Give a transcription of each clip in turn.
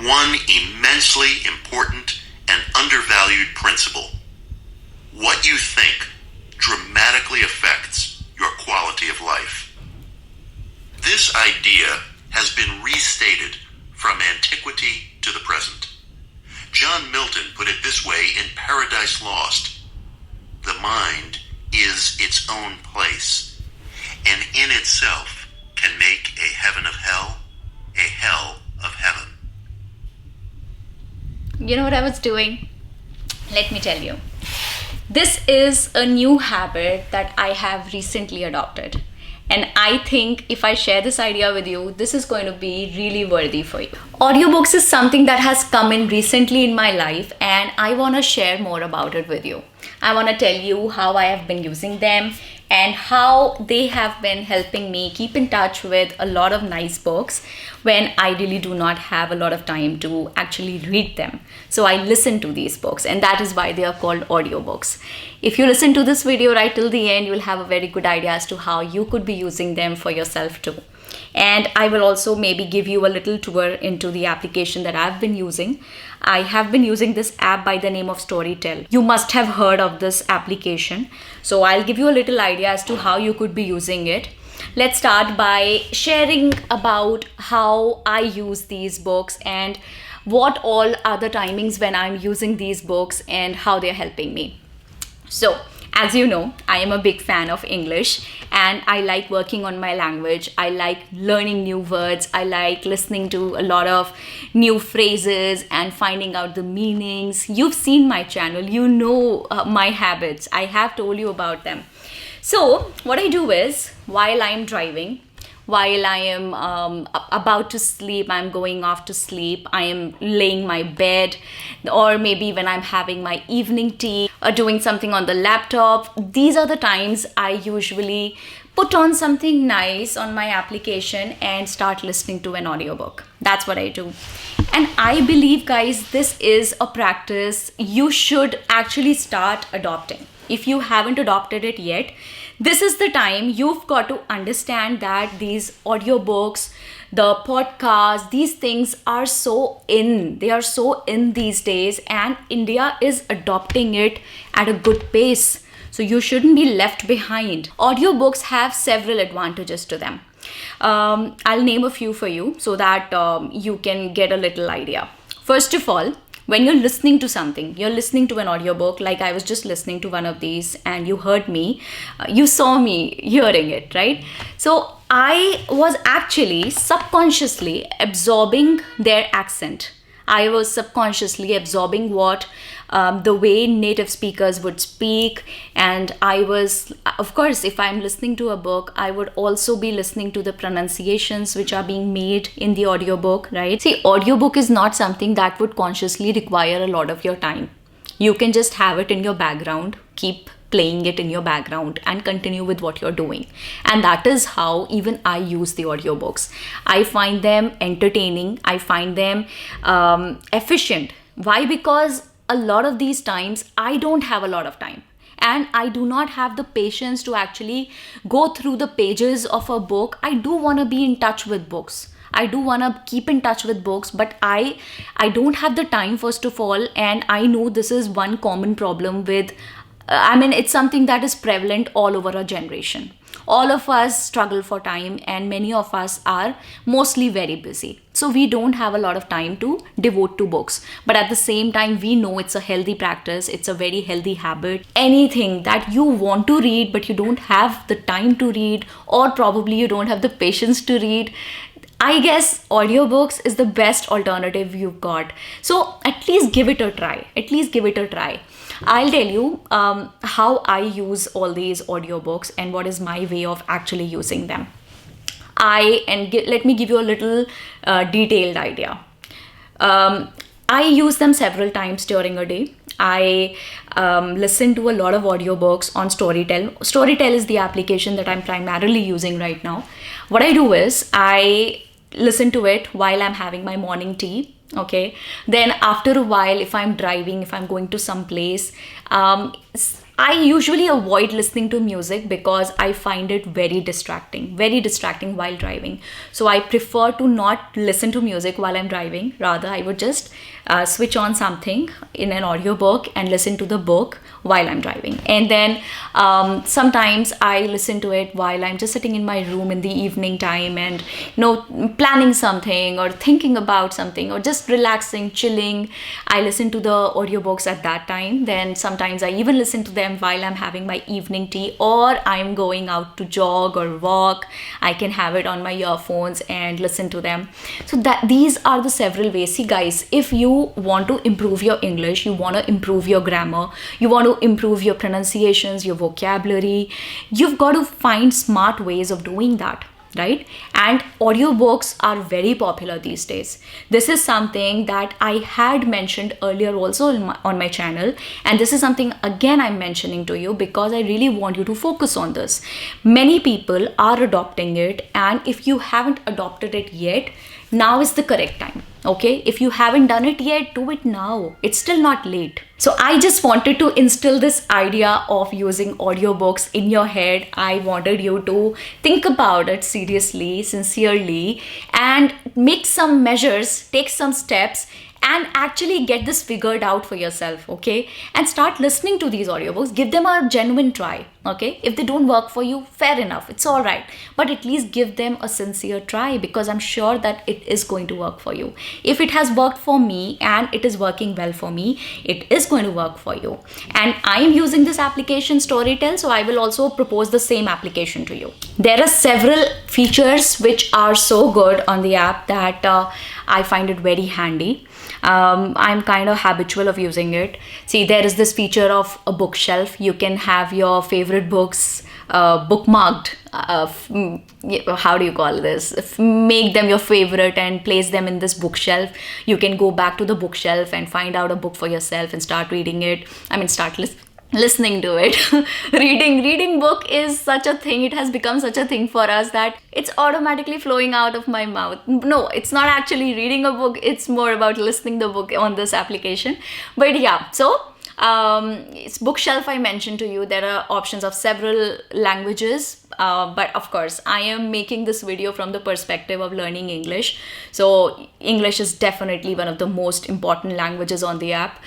one immensely important and undervalued principle. What you think dramatically affects your quality of life. This idea has been restated from antiquity to the present. John Milton put it this way in Paradise Lost: the mind is its own place, and in itself can make a heaven of hell, a hell of heaven. You know what I was doing? Let me tell you. This is a new habit that I have recently adopted. And I think if I share this idea with you, this is going to be really worthy for you. Audiobooks is something that has come in recently in my life, and I want to share more about it with you. I want to tell you how I have been using them and how they have been helping me keep in touch with a lot of nice books when I really do not have a lot of time to actually read them. So I listen to these books, and that is why they are called audiobooks. If you listen to this video right till the end, you'll have a very good idea as to how you could be using them for yourself too. And I will also maybe give you a little tour into the application that I've been using. I have been using this app by the name of Storytel. You must have heard of this application. So I'll give you a little idea as to how you could be using it. Let's start by sharing about how I use these books and what all are the timings when I'm using these books and how they're helping me. So, as you know, I am a big fan of English and I like working on my language. I like learning new words. I like listening to a lot of new phrases and finding out the meanings. You've seen my channel. You know my habits. I have told you about them. So, what I do is, while I'm driving, while I am about to sleep, I'm going off to sleep, I am laying my bed, or maybe when I'm having my evening tea or doing something on the laptop, these are the times I usually put on something nice on my application and start listening to an audiobook. That's what I do. And I believe, guys, this is a practice you should actually start adopting. If you haven't adopted it yet, this is the time you've got to understand that these audiobooks, the podcasts, these things are so in. They are so in these days, and India is adopting it at a good pace. So you shouldn't be left behind. Audiobooks have several advantages to them. I'll name a few for you so that you can get a little idea. First of all, when you're listening to something, you're listening to an audiobook, like I was just listening to one of these and you heard me, you saw me hearing it, right? So I was actually subconsciously absorbing their accent. I was subconsciously absorbing what the way native speakers would speak, and I was, of course, if I'm listening to a book, I would also be listening to the pronunciations which are being made in the audiobook, right? See, audiobook is not something that would consciously require a lot of your time. You can just have it in your background, keep playing it in your background and continue with what you're doing. And that is how even I use the audiobooks. I find them entertaining. I find them efficient. Why? Because a lot of these times I don't have a lot of time. And I do not have the patience to actually go through the pages of a book. I do want to be in touch with books. I do want to keep in touch with books, but I don't have the time, first of all. And I know this is one common problem with it's something that is prevalent all over our generation. All of us struggle for time, and many of us are mostly very busy. So we don't have a lot of time to devote to books. But at the same time, we know it's a healthy practice. It's a very healthy habit. Anything that you want to read, but you don't have the time to read, or probably you don't have the patience to read, I guess audiobooks is the best alternative you've got. So at least give it a try. At least give it a try. I'll tell you how I use all these audiobooks and what is my way of actually using them. Let me give you a little detailed idea. I use them several times during a day. I listen to a lot of audiobooks on Storytel. Storytel is the application that I'm primarily using right now. What I do is I listen to it while I'm having my morning tea. Okay, then after a while, if I'm driving, if I'm going to some place, I usually avoid listening to music because I find it very distracting while driving. So I prefer to not listen to music while I'm driving. Rather, I would just switch on something in an audiobook and listen to the book while I'm driving. And then sometimes I listen to it while I'm just sitting in my room in the evening time and planning something or thinking about something or just relaxing, chilling. I listen to the audiobooks at that time. Then sometimes I even listen to them while I'm having my evening tea or I'm going out to jog or walk. I can have it on my earphones and listen to them. So that these are the several ways. See guys, if you want to improve your English, you want to improve your grammar, you want to improve your pronunciations, your vocabulary, you've got to find smart ways of doing that, right? And audiobooks are very popular these days. This is something that I had mentioned earlier also on my channel, and this is something again I'm mentioning to you because I really want you to focus on this. Many people are adopting it, and if you haven't adopted it yet, now is the correct time. Okay, if you haven't done it yet, do it now. It's still not late. So I just wanted to instill this idea of using audiobooks in your head. I wanted you to think about it seriously, sincerely, and make some measures, take some steps, and actually get this figured out for yourself, okay? And start listening to these audiobooks. Give them a genuine try, okay? If they don't work for you, fair enough, it's all right. But at least give them a sincere try because I'm sure that it is going to work for you. If it has worked for me and it is working well for me, it is going to work for you. And I am using this application Storytel, so I will also propose the same application to you. There are several features which are so good on the app that I find it very handy. I'm kind of habitual of using it. See, there is this feature of a bookshelf. You can have your favorite books bookmarked. How do you call this? Make them your favorite and place them in this bookshelf. You can go back to the bookshelf and find out a book for yourself and start reading it. Start listening to it. Reading book is such a thing. It has become such a thing for us that it's automatically flowing out of my mouth. No, it's not actually reading a book. It's more about listening the book on this application. But yeah, so it's bookshelf I mentioned to you. There are options of several languages. But of course, I am making this video from the perspective of learning English. So English is definitely one of the most important languages on the app.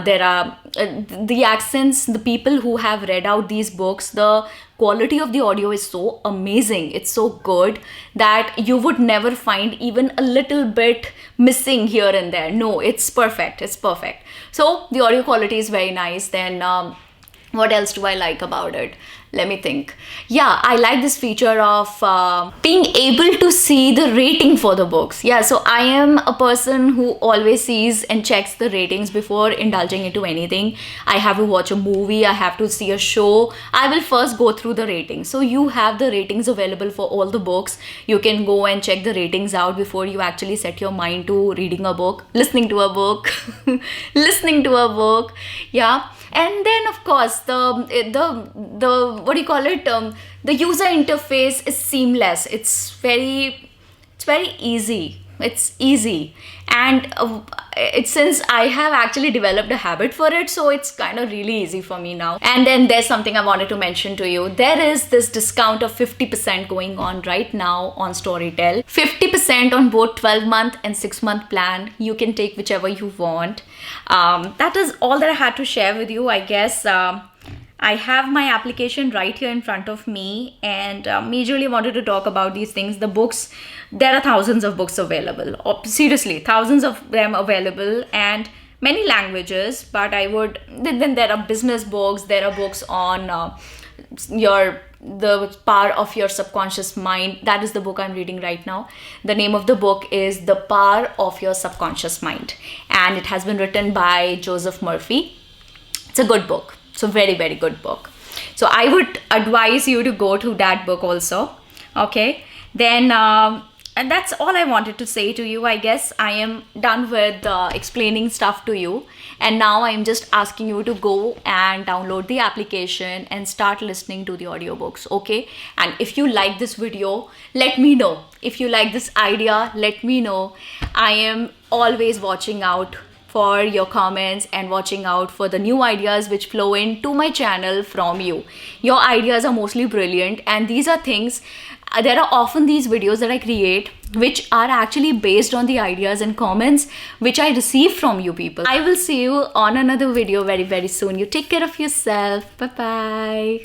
There are the accents, the people who have read out these books, the quality of the audio is so amazing. It's so good that you would never find even a little bit missing here and there. No, it's perfect. It's perfect. So the audio quality is very nice. Then what else do I like about it? Let me think. Yeah, I like this feature of being able to see the rating for the books. Yeah, so I am a person who always sees and checks the ratings before indulging into anything. I have to watch a movie, I have to see a show. I will first go through the ratings. So you have the ratings available for all the books. You can go and check the ratings out before you actually set your mind to reading a book, listening to a book, listening to a book. Yeah. And then of course the what do you call it, the user interface is seamless. It's very easy. It's easy, and since I have actually developed a habit for it, so it's kind of really easy for me now. And then there's something I wanted to mention to you. There is this discount of 50% going on right now on Storytel. 50% on both 12-month and 6-month plan. You can take whichever you want. That is all that I had to share with you, I guess. I have my application right here in front of me, and majorly wanted to talk about these things. The books, there are thousands of books available. Seriously, thousands of them available, and many languages. But then there are business books. There are books on the power of your subconscious mind. That is the book I'm reading right now. The name of the book is The Power of Your Subconscious Mind, and it has been written by Joseph Murphy. It's a good book. It's a very, very good book. So I would advise you to go to that book also. Okay. Then, and that's all I wanted to say to you. I guess I am done with explaining stuff to you. And now I'm just asking you to go and download the application and start listening to the audiobooks. Okay. And if you like this video, let me know. If you like this idea, let me know. I am always watching out for your comments and watching out for the new ideas which flow into my channel from you. Your ideas are mostly brilliant, and these are things, there are often these videos that I create which are actually based on the ideas and comments which I receive from you people. I will see you on another video very, very soon. You take care of yourself. Bye bye.